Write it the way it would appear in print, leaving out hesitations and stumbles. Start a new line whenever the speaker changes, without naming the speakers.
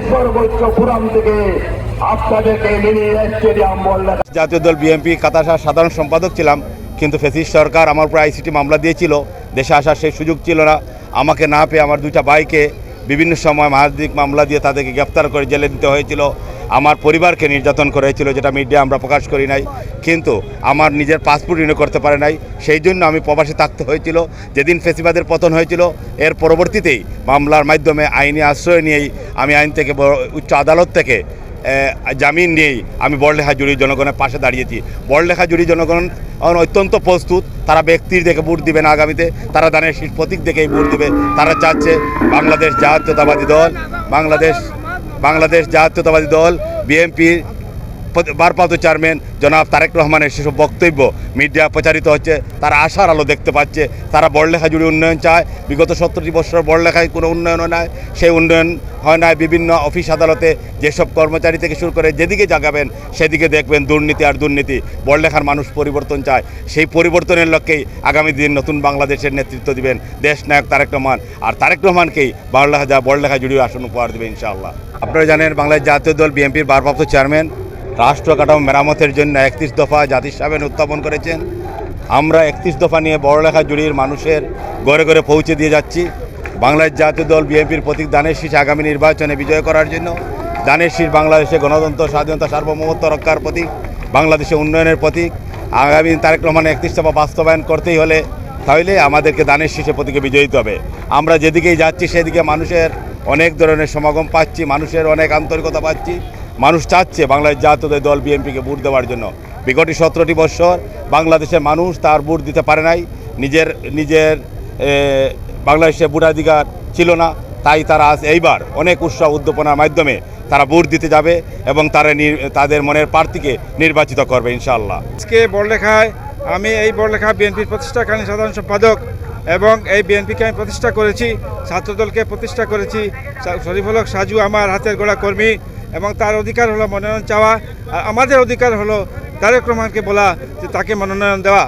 সর্বোচ্চ ফোরাম থেকে আপনাদেরকে মিনি স্টেডিয়াম বললেন।
জাতীয় দল বিএনপি কাতার সাধারণ সম্পাদক ছিলাম, কিন্তু ফ্যাসিস্ট সরকার আমার উপর আইসিটি মামলা দিয়েছিল। দেশে আসার সেই সুযোগ ছিল না। আমাকে না পেয়ে আমার দুইটা ভাইকে বিভিন্ন সময় মানবিক মামলা দিয়ে তাদেরকে গ্রেপ্তার করে জেলে দিতে হয়েছিল। আমার পরিবারকে নির্যাতন করা হয়েছিল, যেটা মিডিয়া আমরা প্রকাশ করি নাই। কিন্তু আমার নিজের পাসপোর্ট রিনিউ করতে পারে নাই, সেই জন্য আমি প্রবাসে থাকতে হয়েছিল। যেদিন ফেসিবাদের পতন হয়েছিল, এর পরবর্তীতেই মামলার মাধ্যমে আইনি আশ্রয় নিয়েই আমি আইন থেকে উচ্চ আদালত থেকে জামিন নিয়েই আমি বড়লেখা জুড়ি জনগণের পাশে দাঁড়িয়েছি। বড়লেখা জুড়ি জনগণ অত্যন্ত প্রস্তুত। তারা ব্যক্তির দেখে ভোট দিবে না, আগামীতে তারা দানের শীষ প্রতীক দেখেই ভোট দিবে। তারা চাচ্ছে বাংলাদেশ জাতীয়তাবাদী দল, বাংলাদেশ জাতীয়তাবাদী দল বিএনপির ভারপ্রাপ্ত চেয়ারম্যান জনাব তারেক রহমানের সেসব বক্তব্য মিডিয়া প্রচারিত হচ্ছে। তারা আশার আলো দেখতে পাচ্ছে। তারা বড়লেখা জুড়ে উন্নয়ন চায়। বিগত 70টি বছর বড়লেখায় কোনো উন্নয়ন হয় না। সেই উন্নয়ন হয় না। বিভিন্ন অফিস আদালতে যেসব কর্মচারী থেকে শুরু করে যেদিকে জাগাবেন সেদিকে দেখবেন দুর্নীতি আর দুর্নীতি। বড়লেখার মানুষ পরিবর্তন চায়। সেই পরিবর্তনের লক্ষ্যেই আগামী দিন নতুন বাংলাদেশের নেতৃত্ব দিবেন দেশ নায়ক তারেক রহমান। আর তারেক রহমানকেই বড়লেখা জুড়ে আসন উপহার দেবে ইনশাআল্লাহ। আপনারা জানেন, বাংলাদেশ জাতীয় দল বিএনপির ভারপ্রাপ্ত চেয়ারম্যান রাষ্ট্র কাঠামো মেরামতের জন্য 31 দফা জাতির সামনে উত্থাপন করেছেন। আমরা 31 দফা নিয়ে বড়লেখা জুড়ির মানুষের ঘরে ঘরে পৌঁছে দিয়ে যাচ্ছি। বাংলাদেশ জাতীয় দল বিএনপির প্রতীক দানের শীষ আগামী নির্বাচনে বিজয় করার জন্য। দানের শীষ বাংলাদেশে গণতন্ত্র, স্বাধীনতা, সার্বভৌমত্ব রক্ষার প্রতীক, বাংলাদেশে উন্নয়নের প্রতীক। আগামী তারেক রহমানের 31 দফা বাস্তবায়ন করতেই হলে তাহলে আমাদেরকে দানের শীষে প্রতীকে বিজয়ী হতে হবে। আমরা যেদিকেই যাচ্ছি সেদিকে মানুষের অনেক ধরনের সমাগম পাচ্ছি, মানুষের অনেক আন্তরিকতা পাচ্ছি। মানুষ চাচ্ছে বাংলাদেশ জাতীয় দল বিএনপিকে ভোট দেওয়ার জন্য। বিগত 17টি বছর বাংলাদেশের মানুষ তার ভোট দিতে পারে নাই। নিজের বাংলাদেশে ভোটাধিকার ছিল না। তাই তারা আজ এইবার অনেক উৎসাহ উদ্দীপনার মাধ্যমে তারা ভোট দিতে যাবে এবং তাদের মনের প্রার্থীকে নির্বাচিত করবে ইনশাআল্লাহ।
আজকে বড়লেখায় আমি এই বড়লেখা বিএনপির প্রতিষ্ঠাকালীন সাধারণ সম্পাদক এবং এই বিএনপিকে আমি প্রতিষ্ঠা করেছি, ছাত্রদলকে প্রতিষ্ঠা করেছি। শরীফুল হক সাজু আমার হাতের গোড়া কর্মী এবং তার অধিকার হলো মনোনয়ন চাওয়া। আর আমাদের অধিকার হলো তারেক রহমানকে বলা যে তাকে মনোনয়ন দেওয়া।